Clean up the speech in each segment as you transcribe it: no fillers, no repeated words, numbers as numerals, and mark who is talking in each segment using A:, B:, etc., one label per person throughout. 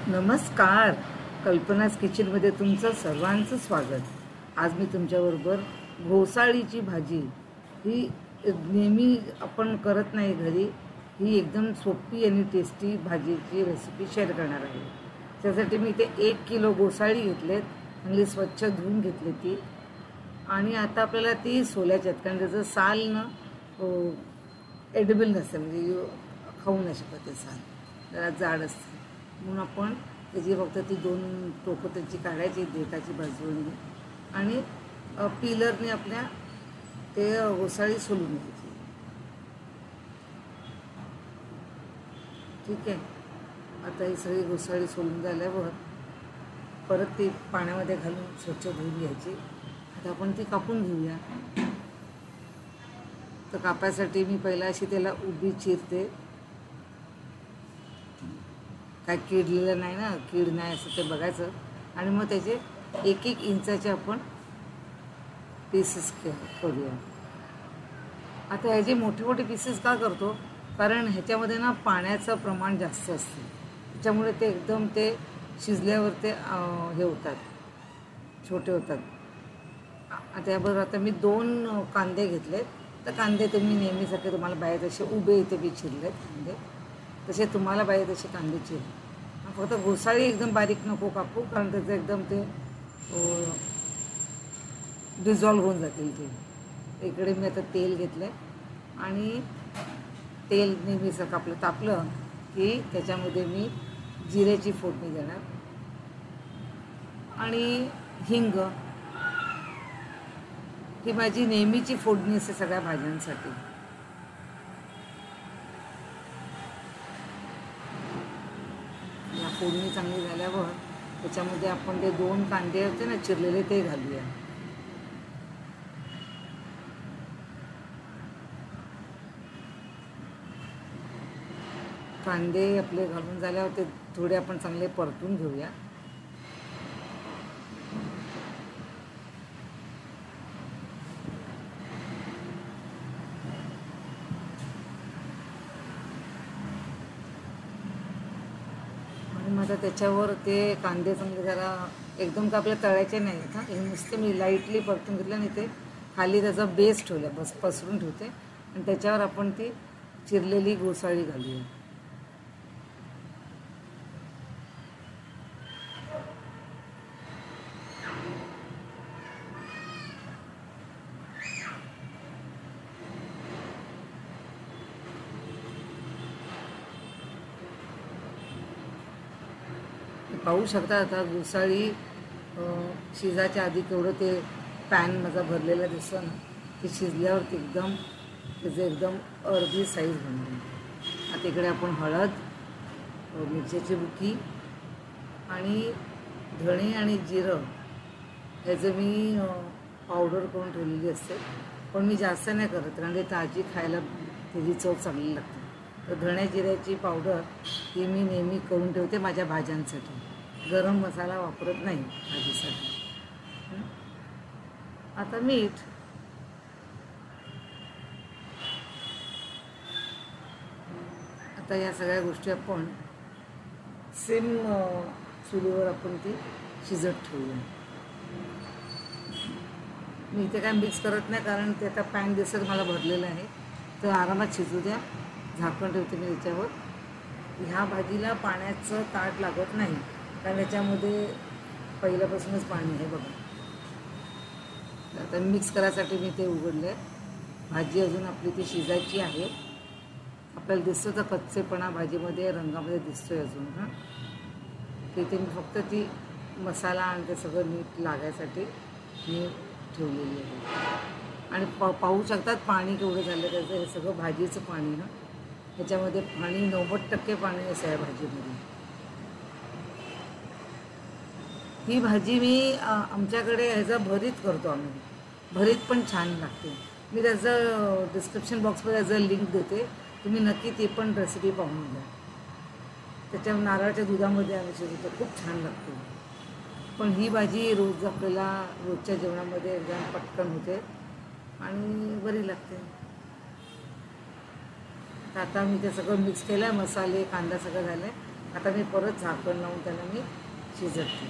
A: नमस्कार. कल्पनाज किचनमध्ये तुमचं सर्वांचं स्वागत. आज मी तुमच्याबरोबर घोसाळीची भाजी ही नेहमी आपण करत नाही घरी, ही एकदम सोपी आणि टेस्टी भाजीची रेसिपी शेअर करणार आहे. त्यासाठी मी इथे 1 किलो घोसाळी घेतलेत, चांगली स्वच्छ धुवून घेतली ती. आणि आता आपल्याला ती सोलायची आहेत, कारण त्याचं साल ना एडिबल नसतं, म्हणजे खाऊ नाही शकत ते साल, जरा जाड असते. म्हणून आपण त्याची फक्त ती 2 टोकं त्याची काढायची, देठाची बाजूने, आणि पिलरने आपल्या ते घोसाळी सोलून घ्यायची. ठीक आहे. आता ही सगळी घोसाळी सोलून झाल्यावर परत ती पाण्यामध्ये घालून स्वच्छ धुवून घ्यायची. आता आपण ती कापून घेऊया. तर कापायसाठी मी पहिला अशी त्याला उभी चिरते, काय किडलेलं नाही ना, कीड नाही असं ते बघायचं. आणि मग त्याचे 1-1 इंचाचे आपण पीसेस करूया. आता ह्याचे मोठे मोठे पीसेस का करतो, कारण ह्याच्यामध्ये ना पाण्याचं प्रमाण जास्त असते, त्याच्यामुळे ते एकदम ते शिजल्यावर ते हे होतात, छोटे होतात. आता याबरोबर आता मी 2 कांदे घेतलेत. तर कांदे तुम्ही नेहमीसारखे तुम्हाला पाहिजे तसे उभे इथे बी चिरलेत कांदे, तसे तुम्हाला पाहिजे तसे कांदे चिर. फक्त घोसाळी एकदम बारीक नको कापू, कारण त्याचं एकदम ते डिझॉल्व होऊन जातील ते. इकडे मी आता तेल घेतलं आहे, आणि तेल नेहमीसारखं आपलं तापलं की त्याच्यामध्ये मी जिऱ्याची फोडणी देणार, आणि हिंग. ही माझी नेहमीची फोडणी असते सगळ्या भाज्यांसाठी. या फोडणी चांगली झाल्यावर त्याच्यामध्ये आपण ते 2 कांदे होते ना चिरलेले, ते घालूया. कांदे आपले घालून झाल्यावर ते थोडे आपण चांगले परतून घेऊया. आता त्याच्यावर ते कांदे चांगले जरा एकदम का आपल्या तळायचे नाही आहेत. हे नुसते मी लाईटली परतून घेतलं, आणि ते खाली त्याचा बेस ठेवला, बस पसरून ठेवते, आणि त्याच्यावर आपण ती चिरलेली घोसाळी घालूया. पाहू शकता आता घोसाळी शिजायच्या आधी केवढं ते पॅन माझा भरलेला दिसतो ना, ते शिजल्यावरती एकदम त्याचं एकदम अर्धी साईज बनली. आता इकडे आपण हळद, मिरच्याची बुकी, आणि धणे आणि जिरं ह्याचं मी पावडर करून ठेवलेली असते, पण मी जास्त नाही करत, कारण ते ताजी खायला त्याची चव चांगली लागते. तर धणे जिऱ्याची पावडर ही मी नेहमी करून ठेवते माझ्या भाज्यांसाठी. गरम मसाला वापरत नाही भाजीसाठी. आता मीठ. आता या सगळ्या गोष्टी आपण सेम चुलीवर आपण ती शिजत ठेवूया. मी इथे काय मिक्स करत नाही, कारण ते आता पॅन दिसत मला भरलेलं आहे, तर आरामात शिजू द्या. झाकण ठेवते मी त्याच्यावर. ह्या भाजीला पाण्याचं ताट लागत नाही, कारण त्याच्यामध्ये पहिल्यापासूनच पाणी आहे बघा. आता मिक्स करायसाठी मी ते उघडले. भाजी अजून आपली ती शिजायची आहे. आपल्याला दिसतो तर कच्चेपणा भाजीमध्ये, रंगामध्ये दिसतोय अजून. तिथे मी फक्त ती मसाला आणि ते सगळं नीट लागायसाठी मी ठेवलेली आहे. आणि पाहू शकतात पाणी केवढं झालं त्याचं. हे सगळं भाजीचं पाणी ना, ह्याच्यामध्ये पाणी 90% पाणी असं आहे भाजीमध्ये. ही भाजी मी आमच्याकडे ह्याचं भरीत करतो आम्ही. भरीत पण छान लागते. मी त्याचं डिस्क्रिप्शन बॉक्समध्ये त्याचं लिंक देते, तुम्ही नक्की ती पण रेसिपी पाहून घ्या. त्याच्या नारळाच्या दुधामध्ये आम्ही शिजवतो, खूप छान लागते. पण ही भाजी रोज आपल्याला रोजच्या जेवणामध्ये एकदम पटकन होते आणि बरी लागते. आता मी ते सगळं मिक्स केलं आहे, मसाले कांदा सगळं झालं आहे. आता मी परत झाकण लावून त्याला मी शिजवते.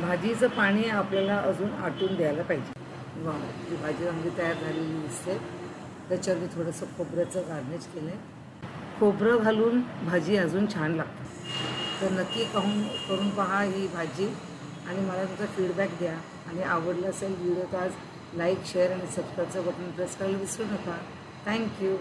A: भाजीचं पाणी आपल्याला अजून आटून द्यायला पाहिजे. वा, ही भाजी चांगली तयार झालेली दिसते. त्याच्यावर मी थोडंसं खोबऱ्याचं गार्निश केलं आहे. खोबरं घालून भाजी अजून छान लागते. तर नक्की करून पहा ही भाजी आणि मला तुमचा फीडबॅक द्या. आणि आवडलं असेल व्हिडिओ तर आज लाईक, शेअर आणि सबस्क्राईबचं बटन प्रेस करायला विसरू नका. थँक्यू.